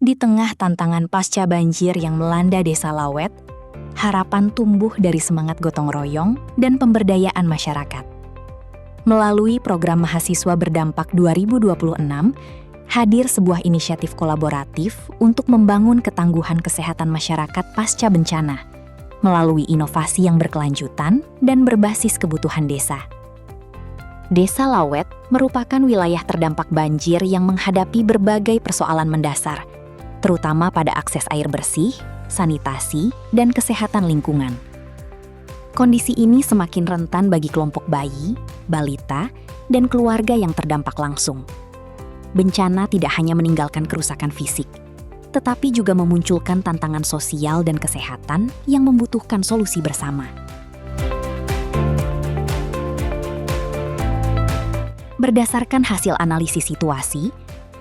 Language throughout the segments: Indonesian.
Di tengah tantangan pasca banjir yang melanda Desa Lawet, harapan tumbuh dari semangat gotong royong dan pemberdayaan masyarakat. Melalui program Mahasiswa Berdampak 2026, hadir sebuah inisiatif kolaboratif untuk membangun ketangguhan kesehatan masyarakat pasca bencana, melalui inovasi yang berkelanjutan dan berbasis kebutuhan desa. Desa Lawet merupakan wilayah terdampak banjir yang menghadapi berbagai persoalan mendasar, terutama pada akses air bersih, sanitasi, dan kesehatan lingkungan. Kondisi ini semakin rentan bagi kelompok bayi, balita, dan keluarga yang terdampak langsung. Bencana tidak hanya meninggalkan kerusakan fisik, tetapi juga memunculkan tantangan sosial dan kesehatan yang membutuhkan solusi bersama. Berdasarkan hasil analisis situasi,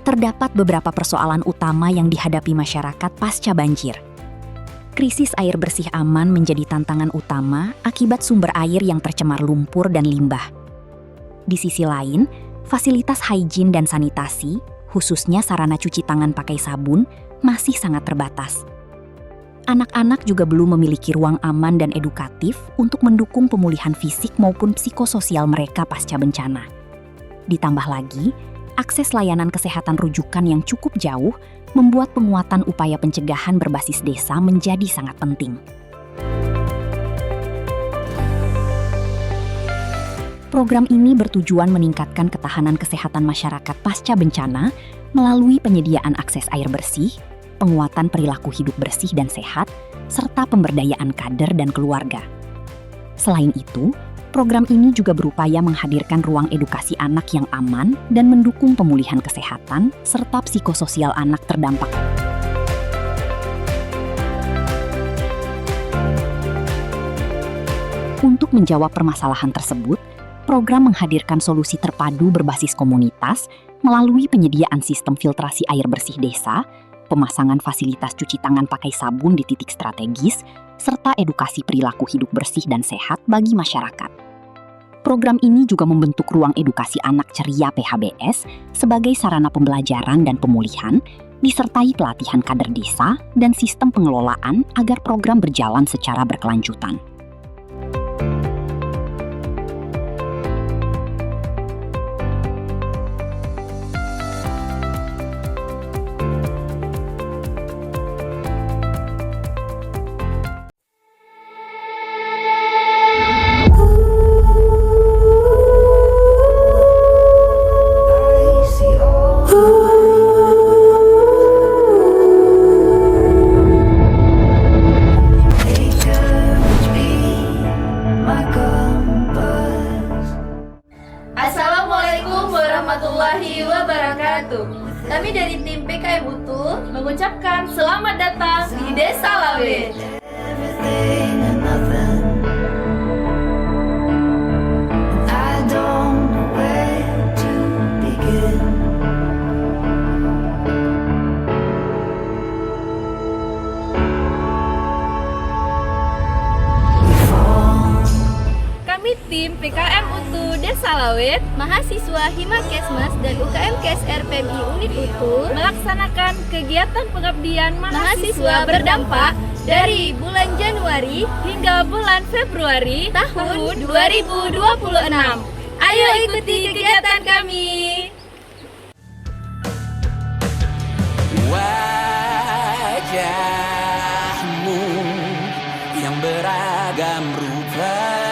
terdapat beberapa persoalan utama yang dihadapi masyarakat pasca banjir. Krisis air bersih aman menjadi tantangan utama akibat sumber air yang tercemar lumpur dan limbah. Di sisi lain, fasilitas higien dan sanitasi, khususnya sarana cuci tangan pakai sabun, masih sangat terbatas. Anak-anak juga belum memiliki ruang aman dan edukatif untuk mendukung pemulihan fisik maupun psikososial mereka pasca bencana. Ditambah lagi, akses layanan kesehatan rujukan yang cukup jauh membuat penguatan upaya pencegahan berbasis desa menjadi sangat penting. Program ini bertujuan meningkatkan ketahanan kesehatan masyarakat pasca bencana melalui penyediaan akses air bersih, penguatan perilaku hidup bersih dan sehat, serta pemberdayaan kader dan keluarga. Selain itu, program ini juga berupaya menghadirkan ruang edukasi anak yang aman dan mendukung pemulihan kesehatan serta psikososial anak terdampak. Untuk menjawab permasalahan tersebut, program menghadirkan solusi terpadu berbasis komunitas melalui penyediaan sistem filtrasi air bersih desa, pemasangan fasilitas cuci tangan pakai sabun di titik strategis, serta edukasi perilaku hidup bersih dan sehat bagi masyarakat. Program ini juga membentuk ruang edukasi anak ceria PHBS sebagai sarana pembelajaran dan pemulihan, disertai pelatihan kader desa dan sistem pengelolaan agar program berjalan secara berkelanjutan. Assalamualaikum warahmatullahi wabarakatuh. Kami dari tim PKM UTU mengucapkan selamat datang di Desa Lawet. Kami tim PKM UTU Desa Lawet, mahasiswa Himakesmas dan UKM KSR-PMI Unit UTU melaksanakan kegiatan pengabdian mahasiswa berdampak dari bulan Januari hingga bulan Februari tahun 2026. Ayo ikuti kegiatan kami. Wajahmu yang beragam rupa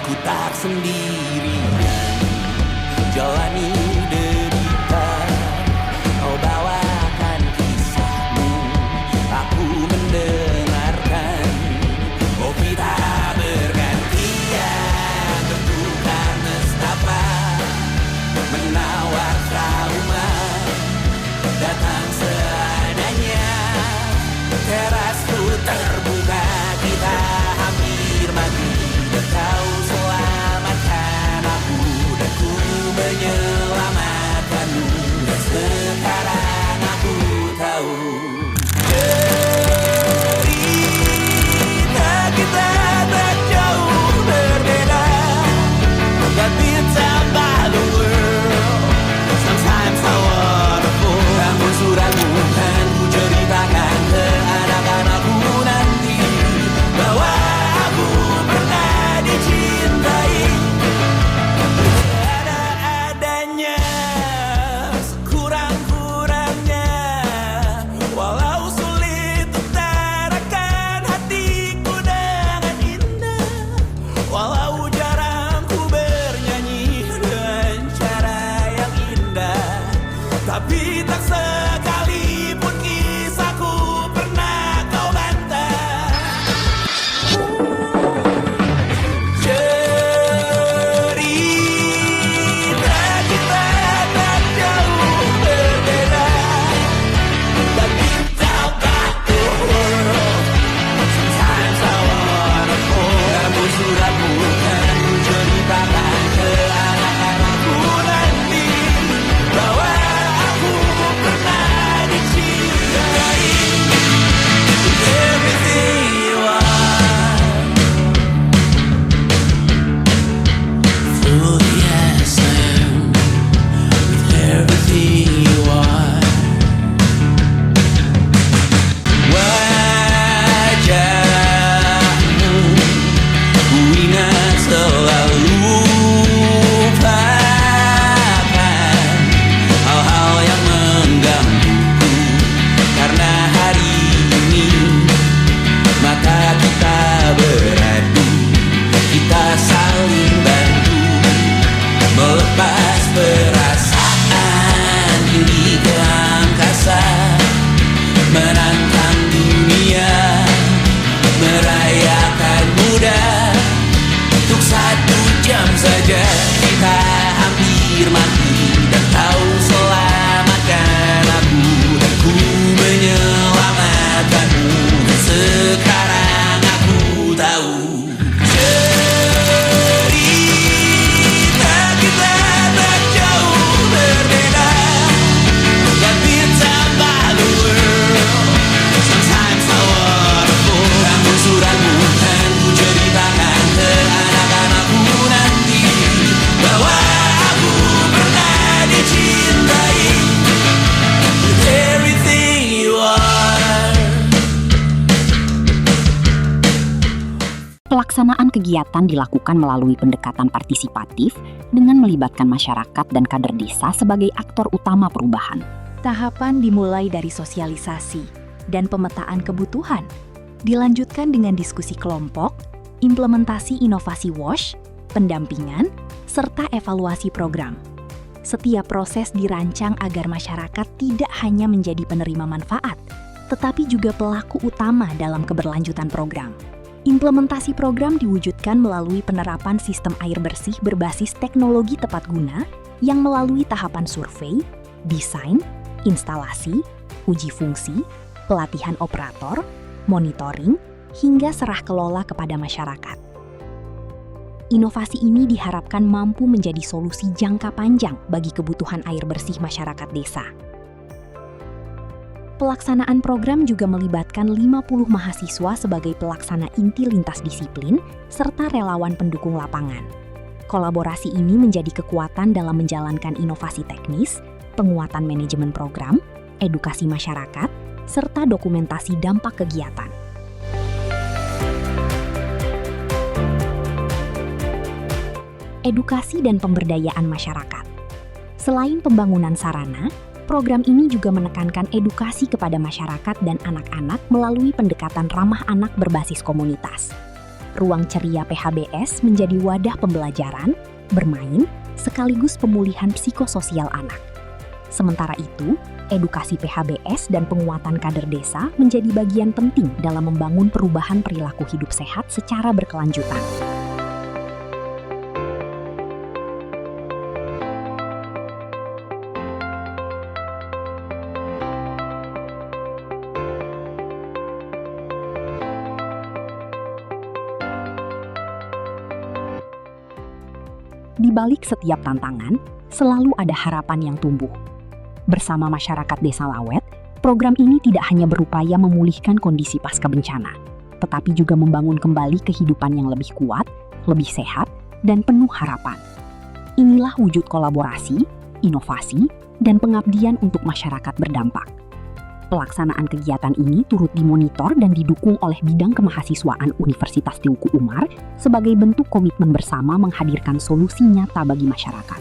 ku tak sendirian jalani derita, kau bawakan kisahmu, aku mendengarkan. Oh kita bergantian bertukar nestapa, menawar trauma, datang seadanya, terasku terbuka, kita hampir mati. Kau selamatkan aku dan ku menyelam. selalu lupakan hal-hal yang menggangguku. Karena hari ini mata kita beradu, kita saling bantu melepas perasaan tinggi ke angkasa, menantang dunia, merayakan muda. Untuk 1 jam saja kita hampir mati, dan kau selamatkan aku, dan ku menyelamatkanmu. Sekarang aku tahu cerita kita tak jauh berbeda. But it's about the world. Sometimes I wonderful. Namun suratmu kan ku ceritakan ke anak-anakku nanti, bahwa aku pernah dicintai with everything you are. Pelaksanaan kegiatan dilakukan melalui pendekatan partisipatif dengan melibatkan masyarakat dan kader desa sebagai aktor utama perubahan. Tahapan dimulai dari sosialisasi dan pemetaan kebutuhan, dilanjutkan dengan diskusi kelompok, implementasi inovasi WASH, pendampingan, serta evaluasi program. Setiap proses dirancang agar masyarakat tidak hanya menjadi penerima manfaat, tetapi juga pelaku utama dalam keberlanjutan program. Implementasi program diwujudkan melalui penerapan sistem air bersih berbasis teknologi tepat guna yang melalui tahapan survei, desain, instalasi, uji fungsi, pelatihan operator, monitoring, hingga serah kelola kepada masyarakat. Inovasi ini diharapkan mampu menjadi solusi jangka panjang bagi kebutuhan air bersih masyarakat desa. Pelaksanaan program juga melibatkan 50 mahasiswa sebagai pelaksana inti lintas disiplin serta relawan pendukung lapangan. Kolaborasi ini menjadi kekuatan dalam menjalankan inovasi teknis, penguatan manajemen program, edukasi masyarakat, serta dokumentasi dampak kegiatan. Edukasi dan pemberdayaan masyarakat. Selain pembangunan sarana, program ini juga menekankan edukasi kepada masyarakat dan anak-anak melalui pendekatan ramah anak berbasis komunitas. Ruang ceria PHBS menjadi wadah pembelajaran, bermain, sekaligus pemulihan psikososial anak. Sementara itu, edukasi PHBS dan penguatan kader desa menjadi bagian penting dalam membangun perubahan perilaku hidup sehat secara berkelanjutan. Di balik setiap tantangan, selalu ada harapan yang tumbuh. Bersama masyarakat Desa Lawet, program ini tidak hanya berupaya memulihkan kondisi pasca bencana, tetapi juga membangun kembali kehidupan yang lebih kuat, lebih sehat, dan penuh harapan. Inilah wujud kolaborasi, inovasi, dan pengabdian untuk masyarakat berdampak. Pelaksanaan kegiatan ini turut dimonitor dan didukung oleh Bidang Kemahasiswaan Universitas Teuku Umar sebagai bentuk komitmen bersama menghadirkan solusi nyata bagi masyarakat.